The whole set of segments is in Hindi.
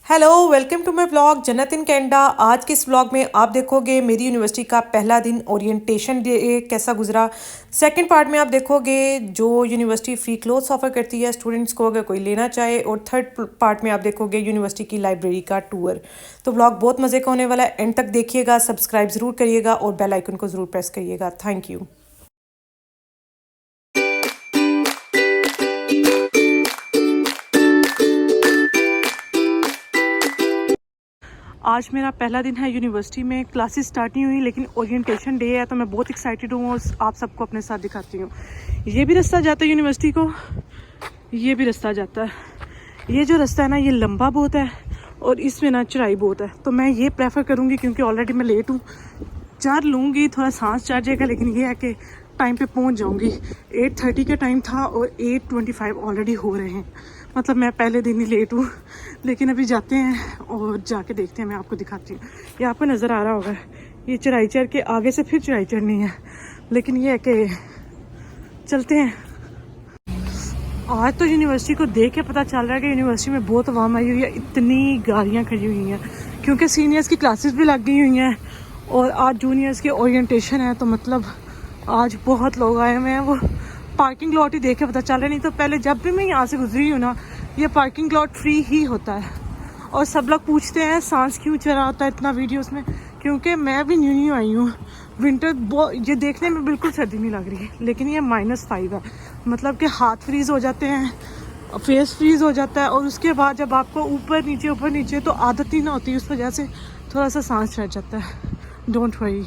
Hello welcome to my vlog Jannat in Canada. आज के इस व्लॉग में आप देखोगे मेरी यूनिवर्सिटी का पहला दिन ओरिएंटेशन डे कैसा गुजरा। सेकंड पार्ट में आप देखोगे जो यूनिवर्सिटी फ्री क्लोथ्स ऑफर करती है स्टूडेंट्स को अगर कोई लेना चाहे, और थर्ड पार्ट में आप देखोगे यूनिवर्सिटी की लाइब्रेरी का टूर। तो व्लॉग बहुत मज़े का होने वाला है, एंड तक देखिएगा, सब्सक्राइब ज़रूर करिएगा और बेल आइकन को ज़रूर प्रेस करिएगा। Thank you. आज मेरा पहला दिन है यूनिवर्सिटी में, क्लासेस स्टार्ट नहीं हुई लेकिन ओरिएंटेशन डे है तो मैं बहुत एक्साइटेड हूँ और आप सबको अपने साथ दिखाती हूँ। ये भी रास्ता जाता है यूनिवर्सिटी को, ये भी रास्ता जाता है। ये जो रास्ता है ना ये लंबा बहुत है और इसमें ना चढ़ाई बहुत है, तो मैं ये प्रेफर करूँगी क्योंकि ऑलरेडी मैं लेट हूँ। चार लूँगी, थोड़ा सांस चढ़ जाएगा, लेकिन ये है कि टाइम पे पहुँच जाऊँगी। 8:30 का टाइम था और 8:25 ऑलरेडी हो रहे हैं, मतलब मैं पहले दिन ही लेट हूँ। लेकिन अभी जाते हैं और जाके देखते हैं, मैं आपको दिखाती हूँ। ये आपको नज़र आ रहा होगा, ये चढ़ाई चढ़ के आगे से फिर चढ़ाई चढ़नी है, लेकिन ये है कि चलते हैं। आज तो यूनिवर्सिटी को देख के पता चल रहा है कि यूनिवर्सिटी में बहुत आवाम आई हुई है, इतनी गाड़ियाँ खड़ी हुई हैं क्योंकि सीनियर्स की क्लासेस भी लग गई हुई हैं और आज जूनियर्स की ओरिएंटेशन है, तो मतलब आज बहुत लोग आए हुए हैं। वो पार्किंग लॉट ही देख के पता चल रहा है, नहीं तो पहले जब भी मैं यहाँ से गुजरी हूँ ना ये पार्किंग लॉट फ्री ही होता है। और सब लोग पूछते हैं सांस क्यों चढ़ा होता है इतना वीडियोस में, क्योंकि मैं भी न्यू आई हूँ। विंटर ये देखने में बिल्कुल सर्दी नहीं लग रही, लेकिन ये -5 है, मतलब कि हाथ फ्रीज़ हो जाते हैं, फेस फ्रीज़ हो जाता है, और उसके बाद जब आपको ऊपर नीचे तो आदत ही ना होती, उस वजह से थोड़ा सा सांस चढ़ जाता है। Don't worry.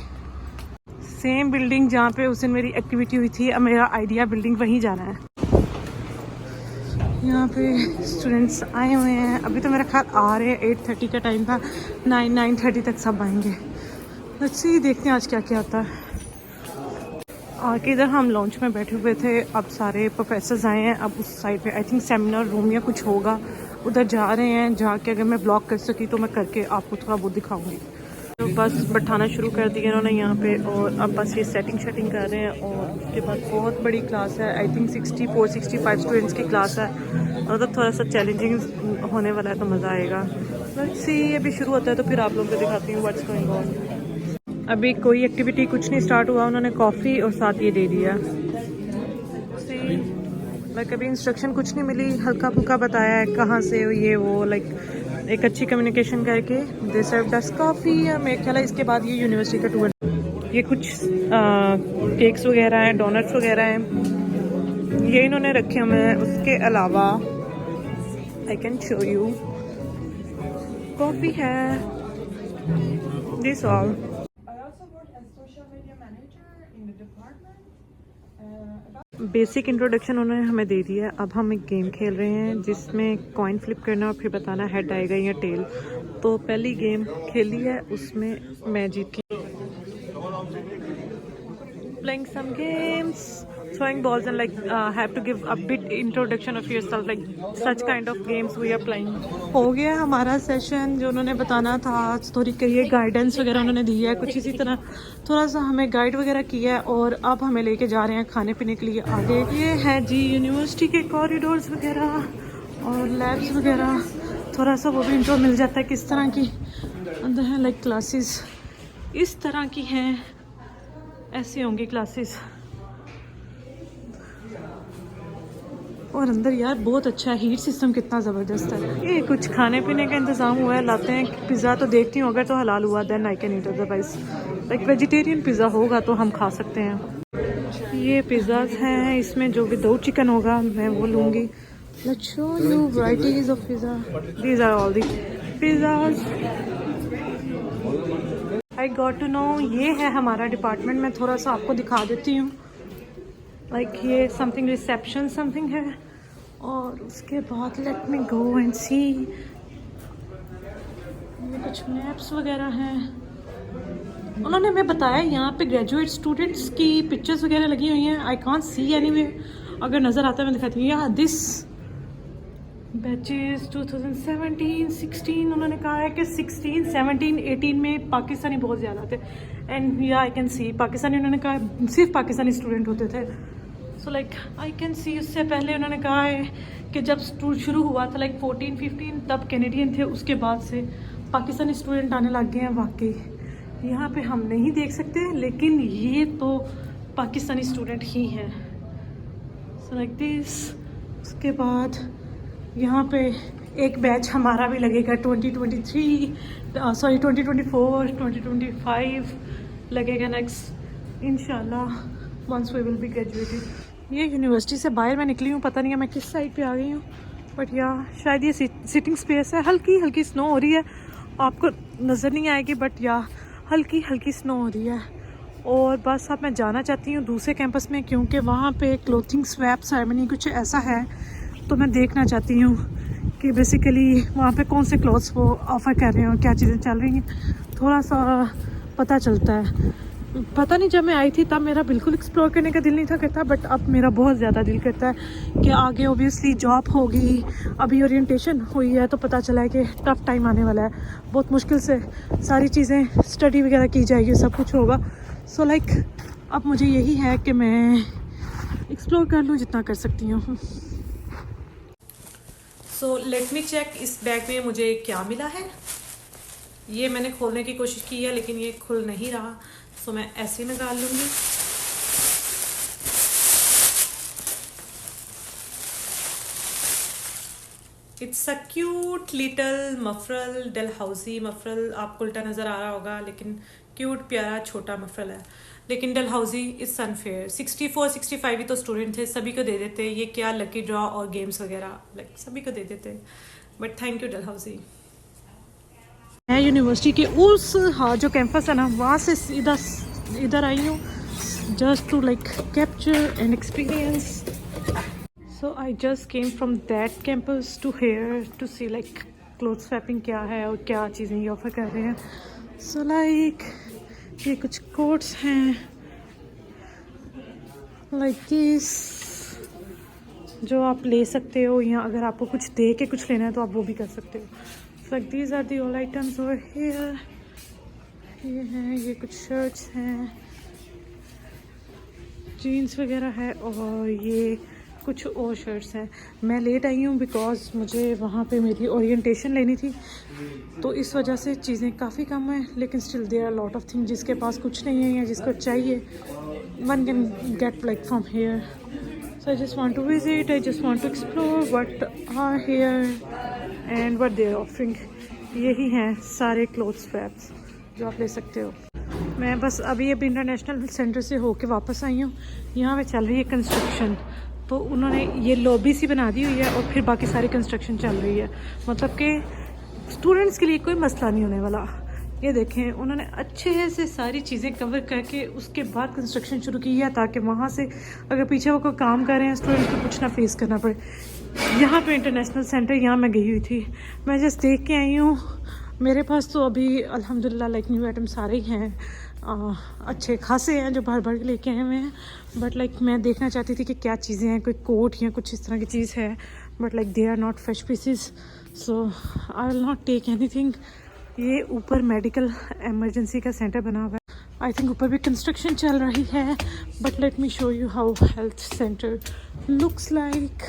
सेम बिल्डिंग जहाँ पे उस दिन मेरी एक्टिविटी हुई थी, अब मेरा आइडिया बिल्डिंग वहीं जाना है। यहाँ पे स्टूडेंट्स आए हुए हैं, अभी तो मेरा ख्याल आ रहे हैं। 8:30 का टाइम था, 9:30 तक सब आएंगे। लेट्स सी, देखते हैं आज क्या क्या आता है। आके इधर हम लॉन्च में बैठे हुए थे, अब सारे प्रोफेसर्स आए हैं। अब उस साइड पे आई थिंक सेमिनार रूम या कुछ होगा, उधर जा रहे हैं। जाके अगर मैं ब्लॉग कर सकी तो मैं करके आपको थोड़ा बहुत दिखाऊंगी। तो बस बैठाना शुरू कर दिया इन्होंने यहाँ पे, और अब बस ये सेटिंग कर रहे हैं। और उसके बाद बहुत बड़ी क्लास है, आई थिंक 64-65 स्टूडेंट्स की क्लास है, मतलब थोड़ा सा चैलेंजिंग होने वाला है, तो मज़ा आएगा। लेट्स सी, अभी शुरू होता है तो फिर आप लोगों को दिखाती हूँ व्हाट्स गोइंग ऑन। अभी कोई एक्टिविटी कुछ नहीं स्टार्ट हुआ, उन्होंने कॉफ़ी और साथ ये दे दिया। लाइक अभी इंस्ट्रक्शन कुछ नहीं मिली, हल्का फुल्का बताया है कहाँ से ये वो, लाइक एक अच्छी कम्युनिकेशन करके दे सर्व्ड अस कॉफ़ी। मेरे ख्याल है इसके बाद ये यूनिवर्सिटी का टूर, ये कुछ केक्स वगैरह हैं, डोनट्स वगैरह हैं, ये इन्होंने रखे हुए हैं। उसके अलावा I can show you, coffee है, दिस ऑल। बेसिक इंट्रोडक्शन उन्होंने हमें दे दिया है। अब हम एक गेम खेल रहे हैं जिसमें कॉइन फ्लिप करना और फिर बताना हेड आएगा या टेल। तो पहली गेम खेली है, उसमें मैं जीत गई। Playing some games, throwing balls, and like have to give a bit introduction of yourself, like such kind of games we are playing. हो गया हमारा सेशन, जो उन्होंने बताना था थोड़ी करिए गाइडेंस वगैरह उन्होंने दी है, कुछ इसी तरह थोड़ा सा हमें गाइड वगैरह किया है। और अब हमें लेके जा रहे हैं खाने पीने के लिए आगे। ये है जी यूनिवर्सिटी के कॉरिडोर्स वगैरह और लैब्स वगैरह, थोड़ा सा वो भी इंट्रो मिल जाता है किस तरह की अंदर है। लाइक क्लासेस इस तरह की हैं, ऐसे होंगी क्लासेस। और अंदर यार बहुत अच्छा है, हीट सिस्टम कितना ज़बरदस्त है। ये कुछ खाने पीने का इंतज़ाम हुआ है, लाते हैं पिज़्ज़ा। तो देखती हूँ अगर तो हलाल हुआ then I can eat, otherwise like vegetarian pizza होगा तो हम खा सकते हैं। ये पिज़्ज़ाज हैं, इसमें जो विदाउट चिकन होगा मैं वो लूँगी। Let's show you varieties of pizza, these are all the pizzas I got to know. ये है हमारा डिपार्टमेंट, मैं थोड़ा सा आपको दिखा देती हूँ। लाइक ये समथिंग रिसेप्शन समथिंग है, और उसके बाद लेट मी गो एंड सी। ये कुछ मैप्स वगैरह हैं। उन्होंने हमें बताया यहाँ पे ग्रेजुएट स्टूडेंट्स की पिक्चर्स वगैरह लगी हुई हैं। आई कॉन्ट सी एनीवे, अगर नज़र आता है मैं दिखाती हूँ। यहाँ दिस बैचेस 2017-16, उन्होंने कहा है कि 16, 17, 18 में पाकिस्तानी बहुत ज़्यादा थे। एंड या आई कैन सी पाकिस्तानी, उन्होंने कहा सिर्फ पाकिस्तानी स्टूडेंट होते थे। सो लाइक आई कैन सी उससे पहले उन्होंने कहा है कि जब टूर शुरू हुआ था लाइक 14-15 तब कैनेडियन थे, उसके बाद से पाकिस्तानी स्टूडेंट आने लग गए हैं। वाकई यहाँ पे हम नहीं देख सकते, लेकिन ये तो पाकिस्तानी स्टूडेंट ही हैं। So like this. उसके बाद यहाँ पे एक बैच हमारा भी लगेगा 2024, 2025 लगेगा नेक्स्ट इंशाल्लाह, once we will be graduated. ये यूनिवर्सिटी से बाहर मैं निकली हूँ, पता नहीं है मैं किस साइड पे आ गई हूँ, बट यहाँ शायद ये सिटिंग स्पेस है। हल्की हल्की स्नो हो रही है, आपको नज़र नहीं आएगी, बट यहाँ हल्की हल्की स्नो हो रही है। और बस अब मैं जाना चाहती हूँ दूसरे कैंपस में, क्योंकि वहाँ पे क्लोथिंग स्वैप सेरेमनी कुछ ऐसा है, तो मैं देखना चाहती हूँ कि बेसिकली वहाँ पे कौन से क्लॉथ्स वो ऑफ़र कर रहे हैं और क्या चीज़ें चल रही हैं, थोड़ा सा पता चलता है। पता नहीं, जब मैं आई थी तब मेरा बिल्कुल एक्सप्लोर करने का दिल नहीं था करता, बट अब मेरा बहुत ज़्यादा दिल करता है कि आगे ओबियसली जॉब होगी। अभी ओरिएंटेशन हुई है तो पता चला है कि टफ़ टाइम आने वाला है, बहुत मुश्किल से सारी चीज़ें स्टडी वगैरह की जाएगी, सब कुछ होगा। सो लाइक अब मुझे यही है कि मैं एक्सप्लोर कर लूँ जितना कर सकती हूँ। सो लेट मी चेक इस बैग में मुझे क्या मिला है। ये मैंने खोलने की कोशिश की है लेकिन ये खुल नहीं रहा, सो मैं ऐसे ही निकाल लूँगी। It's a cute little muffler, Dalhousie muffler. आपको उल्टा नज़र आ रहा होगा, लेकिन क्यूट प्यारा छोटा मफरल है। लेकिन डलहौजी इज़ सनफेयर 64-65 ही तो स्टूडेंट थे, सभी को दे देते। ये क्या लकी ड्रॉ और गेम्स वगैरह लाइक सभी को दे देते, बट थैंक यू डलहौजी। मैं यूनिवर्सिटी के उस जो कैंपस है ना, वहाँ से इधर आई हूँ just to like capture an experience. So I just came from that campus to here to see like cloth swapping क्या है और क्या चीज़ें ये ऑफर कर रहे हैं। सो लाइक ये कुछ कोट्स हैं लाइक दिस जो आप ले सकते हो, या अगर आपको कुछ दे के कुछ लेना है तो आप वो भी कर सकते हो। Like these are the all items over here. ये हैं, ये कुछ शर्ट्स हैं, जीन्स वगैरह है, और ये कुछ और शर्ट्स हैं। मैं लेट आई हूँ बिकॉज मुझे वहाँ पे मेरी ओरिएंटेशन लेनी थी, तो इस वजह से चीज़ें काफ़ी कम हैं। लेकिन still there are lot of thing, जिसके पास कुछ नहीं है या जिसको चाहिए, one can get like from here. So I just want to visit, I just want to explore what are here and what they are offering. यही हैं सारे क्लोथ स्वैप्स जो आप ले सकते हो। मैं बस अभी इंटरनेशनल सेंटर से होके वापस आई हूँ। यहाँ पे चल रही है कंस्ट्रक्शन, तो उन्होंने ये लॉबी सी बना दी हुई है और फिर बाकी सारी कंस्ट्रक्शन चल रही है। मतलब कि स्टूडेंट्स के लिए कोई मसला नहीं होने वाला। ये देखें, उन्होंने अच्छे से सारी चीज़ें कवर करके उसके बाद कंस्ट्रक्शन शुरू की है, ताकि वहाँ से अगर पीछे वो कोई काम कर रहे हैं स्टूडेंट को कुछ ना फेस करना पड़े। यहाँ पे इंटरनेशनल सेंटर, यहाँ मैं गई हुई थी, मैं जस्ट देख के आई हूँ। मेरे पास तो अभी अल्हम्दुलिल्लाह लाइक न्यू आइटम सारे ही हैं, अच्छे खासे हैं जो भर भर के लेके आए हुए हैं। बट लाइक मैं देखना चाहती थी कि क्या चीज़ें हैं, कोई कोट या कुछ इस तरह की चीज़ है, but like they are not fresh pieces, so I will not take anything. ये ऊपर मेडिकल इमरजेंसी का सेंटर बना हुआ है, आई थिंक ऊपर भी कंस्ट्रक्शन चल रही है, but let me show you how health centre looks like.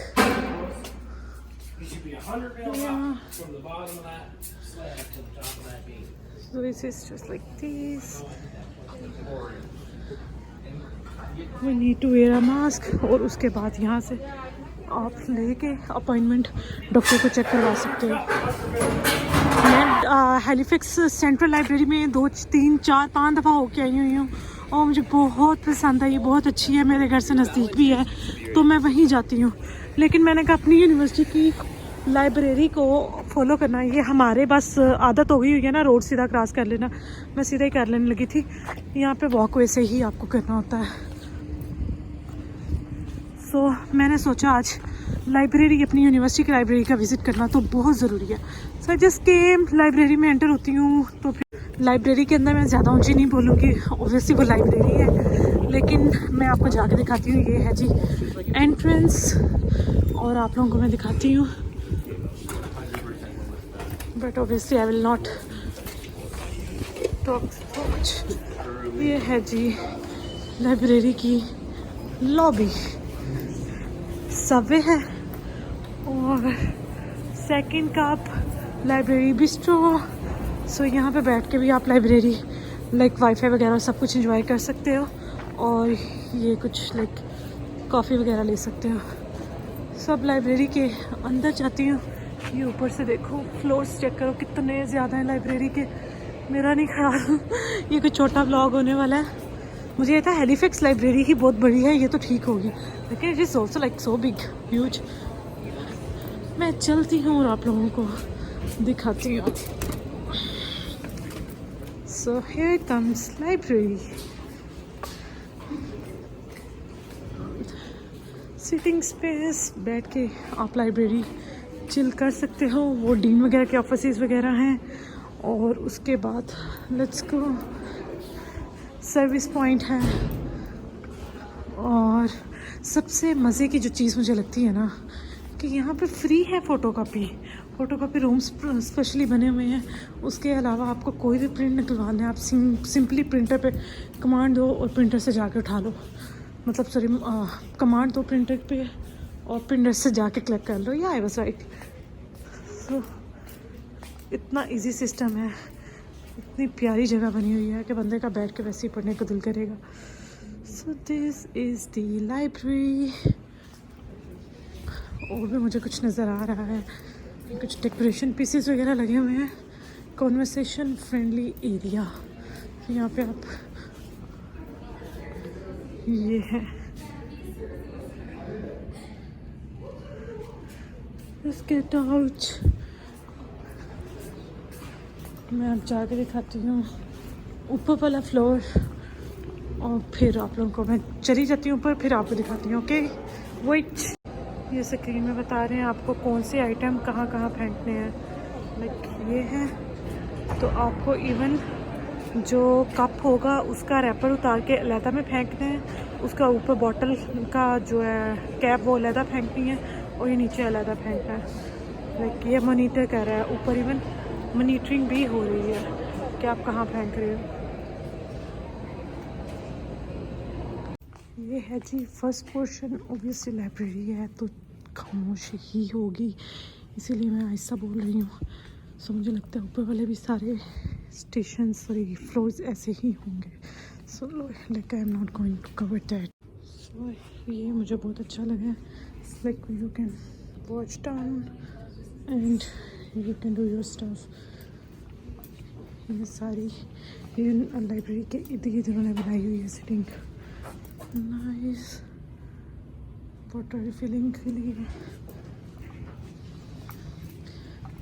So this is just like this. We need to wear a mask, और उसके बाद यहाँ से आप लेके अपॉइंटमेंट डॉक्टर को चेक करवा सकते हो। मैं हैलिफैक्स सेंट्रल लाइब्रेरी में 2, 3, 4, 5 दफ़ा होके आई हुई हूँ और मुझे बहुत पसंद आई, बहुत अच्छी है, मेरे घर से नज़दीक भी है तो मैं वहीं जाती हूँ। लेकिन मैंने कहा अपनी यूनिवर्सिटी की लाइब्रेरी को फॉलो करना, ये हमारे बस आदत हो गई हुई है ना, रोड सीधा क्रॉस कर लेना, मैं सीधा ही कर लेने लगी थी। यहाँ पे वॉक वैसे ही आपको करना होता है। सो मैंने सोचा आज लाइब्रेरी, अपनी यूनिवर्सिटी की लाइब्रेरी का विज़िट करना तो बहुत ज़रूरी है। सो आई जस्ट केम, लाइब्रेरी में एंटर होती हूँ तो फिर लाइब्रेरी के अंदर मैं ज़्यादा ऊँची नहीं बोलूँगी, ऑब्वियसली वो लाइब्रेरी है, लेकिन मैं आपको जाके दिखाती हूँ। ये है जी एंट्रेंस, और आप लोगों को मैं दिखाती हूँ, but obviously I will not talk so much. ये है जी लाइब्रेरी की लॉबी, सबवे है और सेकंड कप लाइब्रेरी बिस्ट्रो। सो यहाँ पे बैठ के भी आप लाइब्रेरी लाइक वाईफाई वगैरह सब कुछ एंजॉय कर सकते हो और ये कुछ लाइक कॉफ़ी वगैरह ले सकते हो। सब लाइब्रेरी के अंदर जाती हूँ। ये ऊपर से देखो, फ्लोर्स चेक करो कितने ज़्यादा हैं लाइब्रेरी के। मेरा नहीं ख्याल ये कोई छोटा ब्लॉग होने वाला है। मुझे ये था हैलीफैक्स लाइब्रेरी ही बहुत बड़ी है, ये तो ठीक होगी, लेकिन it is also like so big huge. मैं चलती हूँ और आप लोगों को दिखाती हूँ। So here comes library. Sitting space, बैठ के आप लाइब्रेरी चिल कर सकते हो। वो डीन वगैरह के ऑफिसेज वगैरह हैं। और उसके बाद लेट्स गो, सर्विस पॉइंट है। और सबसे मज़े की जो चीज़ मुझे लगती है ना कि यहाँ पे फ्री है फ़ोटोकॉपी रूम्स स्पेशली बने हुए हैं। उसके अलावा आपको कोई भी प्रिंट निकलवाना है, आप सिंपली प्रिंटर पे कमांड दो और प्रिंटर से जाके उठा लो। मतलब सॉरी, कमांड दो प्रिंटर पे और प्रिंटर से जाके क्लिक कर लो। या आई वाज राइट। सो इतना इजी सिस्टम है, इतनी प्यारी जगह बनी हुई है कि बंदे का बैठ के वैसे ही पढ़ने को दिल करेगा। So this is the library. और भी मुझे कुछ नज़र आ रहा है, कुछ डेकोरेशन पीसेस वगैरह लगे हुए हैं। कॉन्वर्सेशन फ्रेंडली एरिया, यहाँ पे आप ये है। Let's get out। मैं अब जाके दिखाती हूँ ऊपर वाला फ्लोर और फिर आप लोगों को मैं चली जाती हूँ ऊपर, फिर आपको दिखाती हूँ। Okay wait. ये स्क्रीन में बता रहे हैं आपको कौन से आइटम कहाँ कहाँ फेंकने हैं। लाइक ये है, तो आपको इवन जो कप होगा उसका रैपर उतार के अलहदा में फेंकना है। उसका ऊपर बॉटल का जो है कैप वो अलहदा फेंकनी है और ये नीचे अलहदा फेंकना है। लाइक ये मॉनिटर कर रहा है, ऊपर इवन मॉनिटरिंग भी हो रही है कि आप कहाँ फेंक रहे हो। ये है जी फर्स्ट पोर्शन। ऑब्वियसली लाइब्रेरी है तो खामोश ही होगी, इसीलिए मैं ऐसा बोल रही हूँ। सो मुझे लगता है ऊपर वाले भी सारे स्टेशन सॉरी फ्लोर्स ऐसे ही होंगे। So like I am not going to cover that. So ये मुझे बहुत अच्छा लगा। Like you can watch down and you can do your stuff. ये सारी लाइब्रेरी के इर्द गिर्द उन्होंने बनाई हुई है सिटिंग। नाइस वाटर रिफिलिंग के लिए।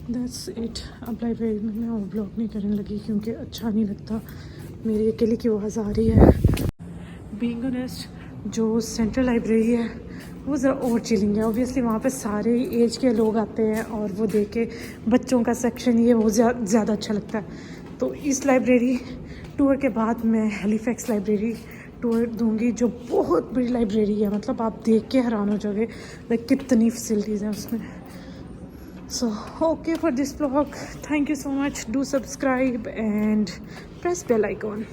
That's it. अब लाइब्रेरी में मैं और ब्लॉग नहीं करने लगी क्योंकि अच्छा नहीं लगता, मेरी अकेले की आवाज़ आ रही है। बीइंग ऑनेस्ट, जो सेंट्रल लाइब्रेरी है वो ज़रा और चिलिंग है। ऑब्वियसली वहाँ पे सारे एज के लोग आते हैं और वो देख के बच्चों का सेक्शन ये बहुत ज़्यादा अच्छा लगता है। तो इस लाइब्रेरी टूर के बाद मैं हैलीफैक्स लाइब्रेरी टूर दूंगी, जो बहुत बड़ी लाइब्रेरी है। मतलब आप देख के हैरान हो जाओगे लाइक कितनी फैसिलिटीज़ हैं उसमें। So okay for this vlog. Thank you so much. Do subscribe and press bell icon.